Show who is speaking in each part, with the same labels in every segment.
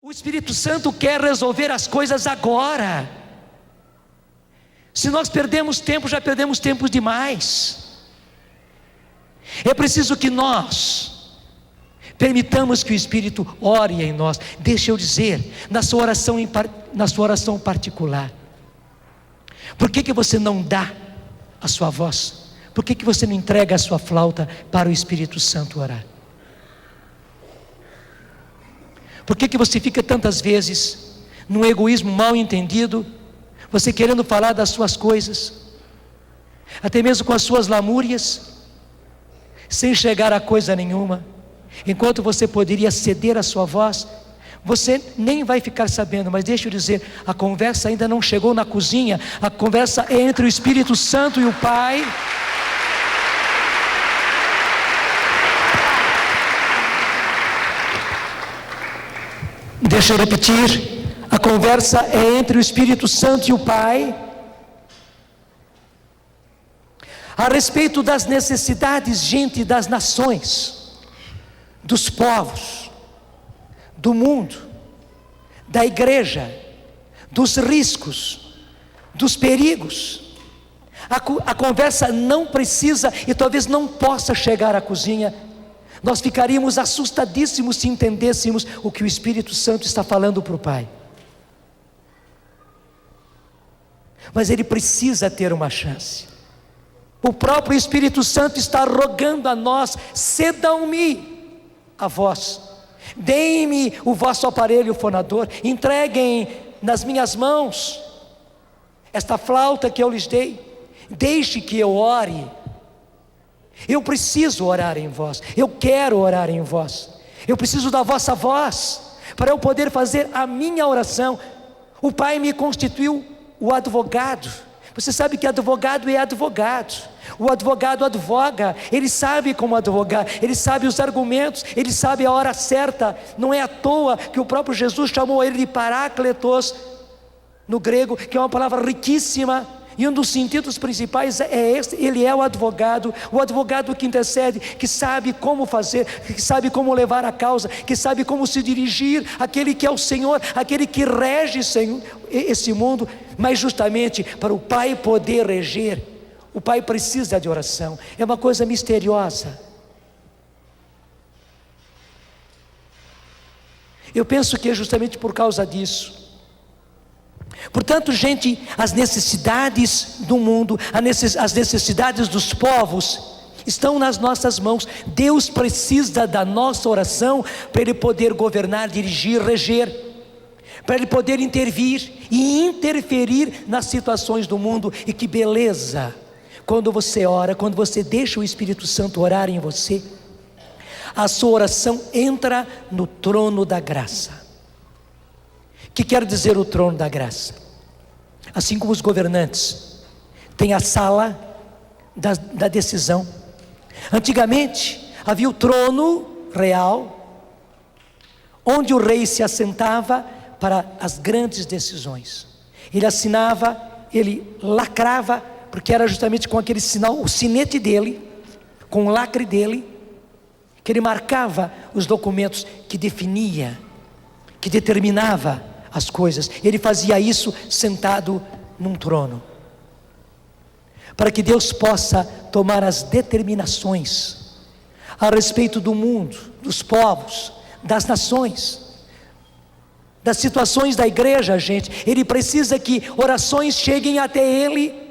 Speaker 1: O Espírito Santo quer resolver as coisas agora. Se nós perdemos tempo, já perdemos tempo demais. É preciso que nós permitamos que o Espírito ore em nós. Deixa eu dizer, na sua oração particular, por que você não dá a sua voz? Por que você não entrega a sua flauta para o Espírito Santo orar? Por que você fica tantas vezes num egoísmo mal entendido, você querendo falar das suas coisas, até mesmo com as suas lamúrias, sem chegar a coisa nenhuma, enquanto você poderia ceder a sua voz? Você nem vai ficar sabendo, mas deixa eu dizer, a conversa ainda não chegou na cozinha, a conversa é entre o Espírito Santo e o Pai. Deixa eu repetir, a conversa é entre o Espírito Santo e o Pai, a respeito das necessidades, gente, das nações, dos povos, do mundo, da igreja, dos riscos, dos perigos. A conversa não precisa e talvez não possa chegar à cozinha. Nós ficaríamos assustadíssimos se entendêssemos o que o Espírito Santo está falando para o Pai. Mas ele precisa ter uma chance. O próprio Espírito Santo está rogando a nós: cedam-me a voz, deem-me o vosso aparelho fonador, entreguem nas minhas mãos esta flauta que eu lhes dei, deixe que eu ore. Eu preciso orar em vós, eu quero orar em vós, eu preciso da vossa voz, para eu poder fazer a minha oração. O Pai me constituiu o advogado. Você sabe que advogado é advogado. O advogado advoga, ele sabe como advogar, ele sabe os argumentos, ele sabe a hora certa. Não é à toa que o próprio Jesus chamou ele de Parácletos, no grego, que é uma palavra riquíssima. E um dos sentidos principais é esse: ele é o advogado que intercede, que sabe como fazer, que sabe como levar a causa, que sabe como se dirigir, aquele que é o Senhor, aquele que rege esse mundo. Mas justamente para o Pai poder reger, o Pai precisa de oração. É uma coisa misteriosa. Eu penso que é justamente por causa disso. Portanto, gente, as necessidades do mundo, as necessidades dos povos estão nas nossas mãos. Deus precisa da nossa oração para Ele poder governar, dirigir, reger, para Ele poder intervir e interferir nas situações do mundo. E que beleza, quando você ora, quando você deixa o Espírito Santo orar em você, a sua oração entra no trono da graça. O que quer dizer o trono da graça? Assim como os governantes têm a sala da decisão, antigamente havia o trono real, onde o rei se assentava para as grandes decisões. Ele assinava, ele lacrava, porque era justamente com aquele sinal, o sinete dele, com o lacre dele, que ele marcava os documentos que definia, que determinava as coisas. Ele fazia isso sentado num trono, para que Deus possa tomar as determinações a respeito do mundo, dos povos, das nações, das situações da igreja, gente. Ele precisa que orações cheguem até Ele.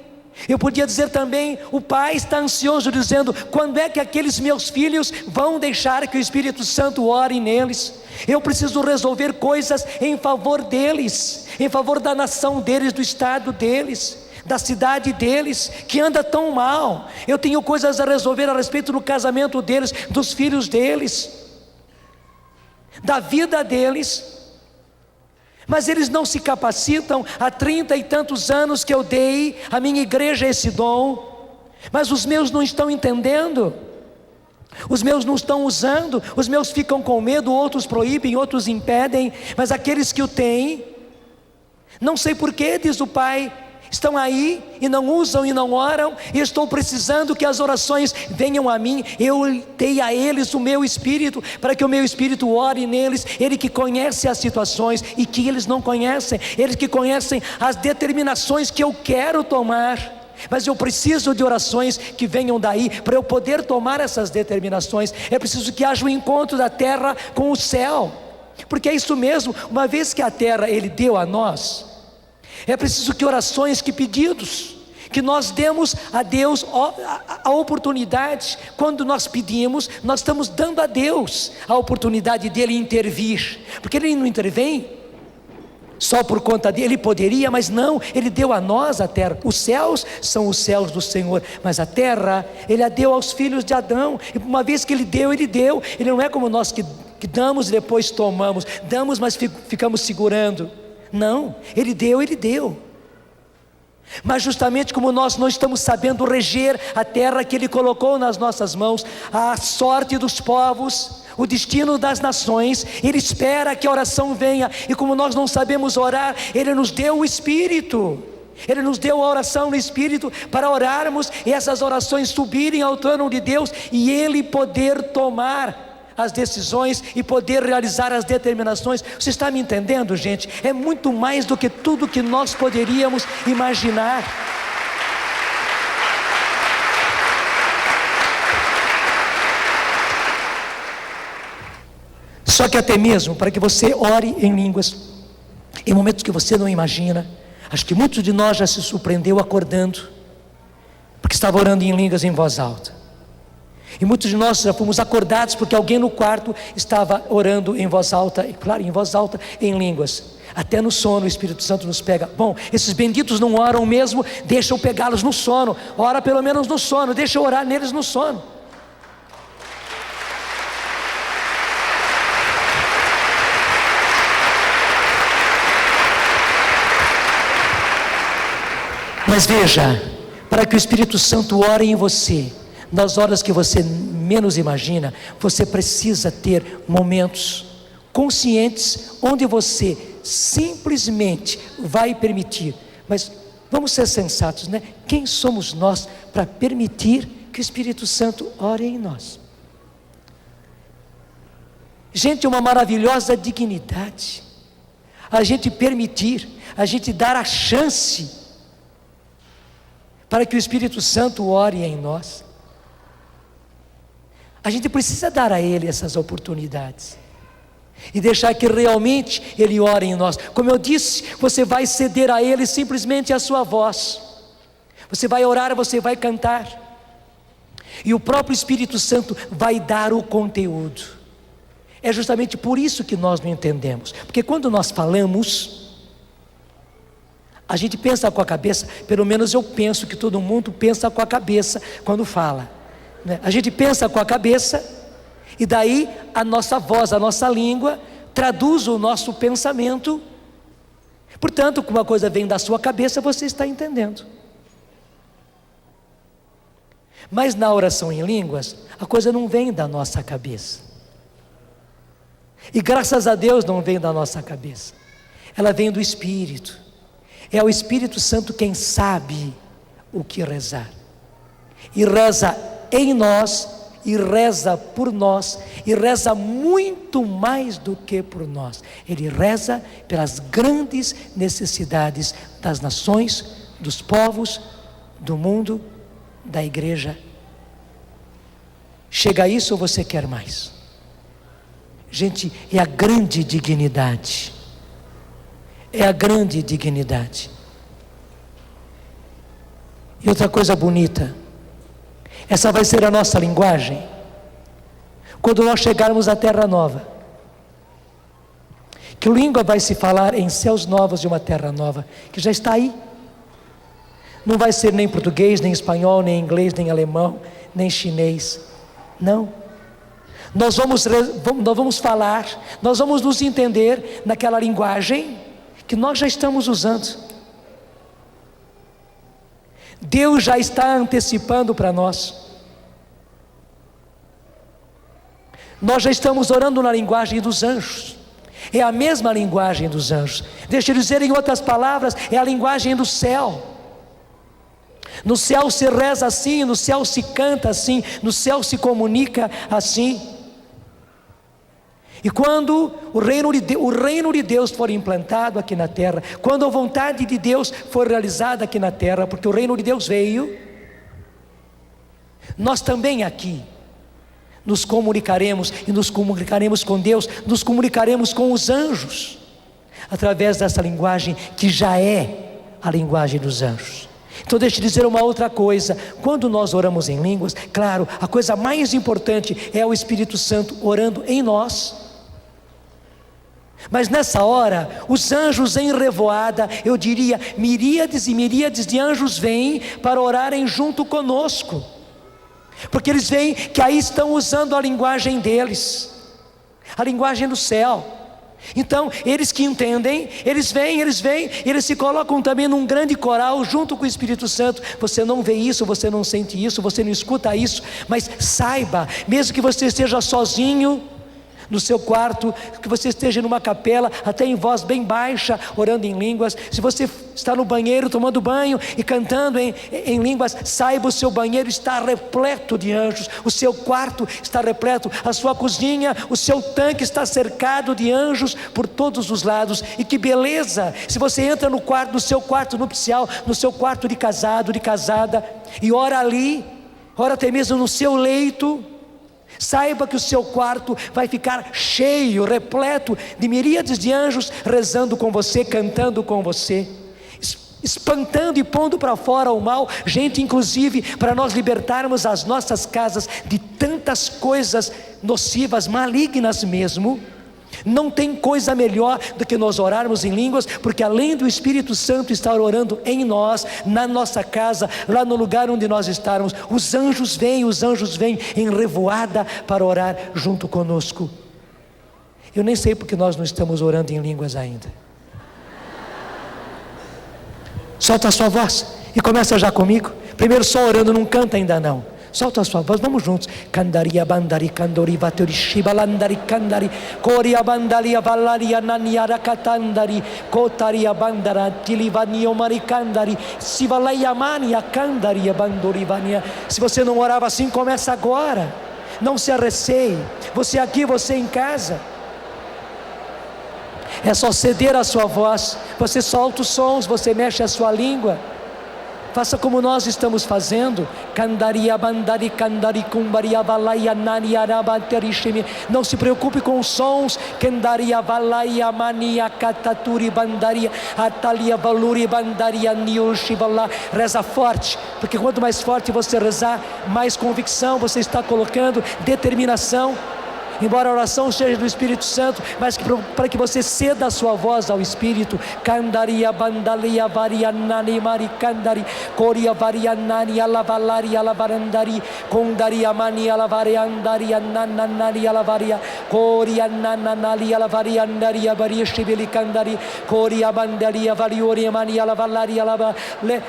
Speaker 1: Eu podia dizer também, o Pai está ansioso, dizendo: quando é que aqueles meus filhos vão deixar que o Espírito Santo ore neles? Eu preciso resolver coisas em favor deles, em favor da nação deles, do estado deles, da cidade deles, que anda tão mal. Eu tenho coisas a resolver a respeito do casamento deles, dos filhos deles, da vida deles. Mas eles não se capacitam. Há 30 e tantos anos que eu dei à minha igreja esse dom, mas os meus não estão entendendo, os meus não estão usando, os meus ficam com medo, outros proíbem, outros impedem. Mas aqueles que o têm, não sei porquê, diz o Pai, estão aí e não usam e não oram, e estou precisando que as orações venham a mim. Eu dei a eles o meu Espírito, para que o meu Espírito ore neles. Ele que conhece as situações e que eles não conhecem, eles que conhecem as determinações que eu quero tomar, mas eu preciso de orações que venham daí, para eu poder tomar essas determinações. É preciso que haja um encontro da terra com o céu, porque é isso mesmo, uma vez que a terra Ele deu a nós, é preciso que orações, que pedidos, que nós demos a Deus a oportunidade. Quando nós pedimos, nós estamos dando a Deus a oportunidade dEle intervir, porque Ele não intervém só por conta dele. Ele poderia, mas não, Ele deu a nós a terra. Os céus são os céus do Senhor, mas a terra Ele a deu aos filhos de Adão, e uma vez que Ele deu, Ele não é como nós que damos e depois tomamos, damos mas ficamos segurando. Não, Ele deu. Mas justamente como nós não estamos sabendo reger a terra que Ele colocou nas nossas mãos, a sorte dos povos, o destino das nações, Ele espera que a oração venha, e como nós não sabemos orar, Ele nos deu o Espírito, Ele nos deu a oração no Espírito, para orarmos, e essas orações subirem ao trono de Deus, e Ele poder tomar as decisões e poder realizar as determinações. Você está me entendendo, gente? É muito mais do que tudo que nós poderíamos imaginar. Só que até mesmo para que você ore em línguas, em momentos que você não imagina, acho que muitos de nós já se surpreendeu acordando, porque estava orando em línguas em voz alta. E muitos de nós já fomos acordados porque alguém no quarto estava orando em voz alta, e claro, em voz alta, em línguas. Até no sono o Espírito Santo nos pega. Bom, esses benditos não oram mesmo, deixa eu pegá-los no sono. Ora pelo menos no sono, deixa eu orar neles no sono. Mas veja, para que o Espírito Santo ore em você, nas horas que você menos imagina, você precisa ter momentos conscientes, onde você simplesmente vai permitir. Mas vamos ser sensatos, né? Quem somos nós para permitir que o Espírito Santo ore em nós? Gente, é uma maravilhosa dignidade a gente permitir, a gente dar a chance para que o Espírito Santo ore em nós. A gente precisa dar a Ele essas oportunidades e deixar que realmente Ele ore em nós. Como eu disse, você vai ceder a Ele simplesmente a sua voz. Você vai orar, você vai cantar, e o próprio Espírito Santo vai dar o conteúdo. É justamente por isso que nós não entendemos, porque quando nós falamos, a gente pensa com a cabeça. Pelo menos eu penso que todo mundo pensa com a cabeça quando fala. A gente pensa com a cabeça, e daí a nossa voz, a nossa língua traduz o nosso pensamento. Portanto, como uma coisa vem da sua cabeça, você está entendendo. Mas na oração em línguas, a coisa não vem da nossa cabeça, e graças a Deus não vem da nossa cabeça, ela vem do Espírito. É o Espírito Santo quem sabe o que rezar, e reza em nós, e reza por nós, e reza muito mais do que por nós. Ele reza pelas grandes necessidades das nações, dos povos, do mundo, da igreja. Chega a isso ou você quer mais? Gente, é a grande dignidade. É a grande dignidade. E outra coisa bonita, essa vai ser a nossa linguagem quando nós chegarmos à terra nova. Que língua vai se falar em céus novos e uma terra nova, que já está aí. Não vai ser nem português, nem espanhol, nem inglês, nem alemão, nem chinês. Não. Nós vamos falar, nós vamos nos entender naquela linguagem que nós já estamos usando. Deus já está antecipando para nós. Nós já estamos orando na linguagem dos anjos. É a mesma linguagem dos anjos. Deixa eu dizer em outras palavras, é a linguagem do céu. No céu se reza assim, no céu se canta assim, no céu se comunica assim. E quando o reino de Deus for implantado aqui na terra, quando a vontade de Deus for realizada aqui na terra, porque o reino de Deus veio, nós também aqui nos comunicaremos, e nos comunicaremos com Deus, nos comunicaremos com os anjos, através dessa linguagem que já é a linguagem dos anjos. Então deixa eu dizer uma outra coisa: quando nós oramos em línguas, claro, a coisa mais importante é o Espírito Santo orando em nós. Mas nessa hora, os anjos em revoada, eu diria, miríades e miríades de anjos vêm para orarem junto conosco, porque eles veem que aí estão usando a linguagem deles, a linguagem do céu. Então, eles que entendem, eles vêm, eles se colocam também num grande coral junto com o Espírito Santo. Você não vê isso, você não sente isso, você não escuta isso, mas saiba, mesmo que você esteja sozinho no seu quarto, que você esteja numa capela, até em voz bem baixa, orando em línguas, se você está no banheiro tomando banho e cantando em línguas, saiba, o seu banheiro está repleto de anjos, o seu quarto está repleto, a sua cozinha, o seu tanque está cercado de anjos por todos os lados. E que beleza, se você entra no seu quarto nupcial, no seu quarto de casado, de casada, e ora ali, ora até mesmo no seu leito, saiba que o seu quarto vai ficar cheio, repleto de miríades de anjos rezando com você, cantando com você, espantando e pondo para fora o mal. Gente, inclusive para nós libertarmos as nossas casas de tantas coisas nocivas, malignas mesmo. Não tem coisa melhor do que nós orarmos em línguas, porque além do Espírito Santo estar orando em nós, na nossa casa, lá no lugar onde nós estarmos, os anjos vêm em revoada para orar junto conosco. Eu nem sei porque nós não estamos orando em línguas ainda. Solta a sua voz e começa já comigo. Primeiro só orando, não canta ainda não. Solta a sua voz, vamos juntos. Candaria bandari candori vatori shibalandari candari coria bandalia valaria naniara catandari cotaria bandara tilivanio maricandari sivalaia mania candaria bandori vania. Se você não orava assim, começa agora. Não se arreceie. Você aqui, você em casa. É só ceder a sua voz. Você solta os sons, você mexe a sua língua. Faça como nós estamos fazendo. Não se preocupe com os sons. Reza forte, porque quanto mais forte você rezar, mais convicção você está colocando, determinação. Embora a oração seja do Espírito Santo, mas para que você ceda a sua voz ao Espírito. Candaria bandalia varianani maricandari coria varianani alavalaria alavarandari condaria mani alavariandari nananari alavaria coria nananali alavariandari avariestibilicandari coria bandaria variori mani alavalaria alava.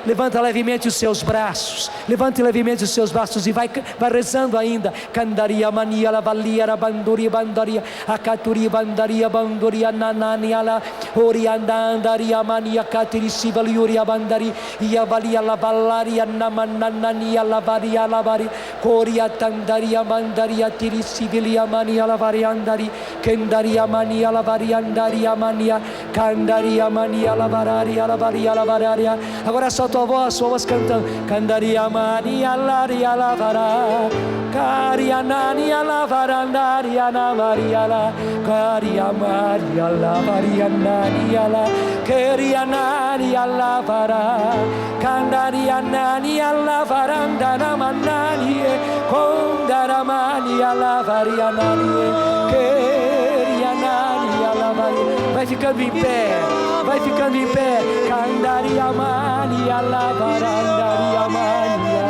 Speaker 1: Levanta levemente os seus braços, levante levemente os seus braços e vai rezando ainda. Candaria mani alavalia banduri bandaria akaturi bandaria banduria nanani ala oriandaria mania katiri sivaliuri bandari ia valia la valaria namanani ala varia la vari coria tandaria mandaria tiri sivilia mania la variandari kendaria mania la variandaria mania candaria mania la varia la varia. Agora só tua voz cantando. Candaria mania la vara carianani la varandari Ana Maria la Caria Maria la Varianani la Queria Nani la Vara Candaria Nani la Varandana Manani Condara Mania la Varianani Queria Nani la Varia. Vai ficando em pé, vai ficando em pé. Candaria Mania la Varandaria Mania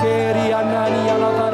Speaker 1: Queria Nani la Varia.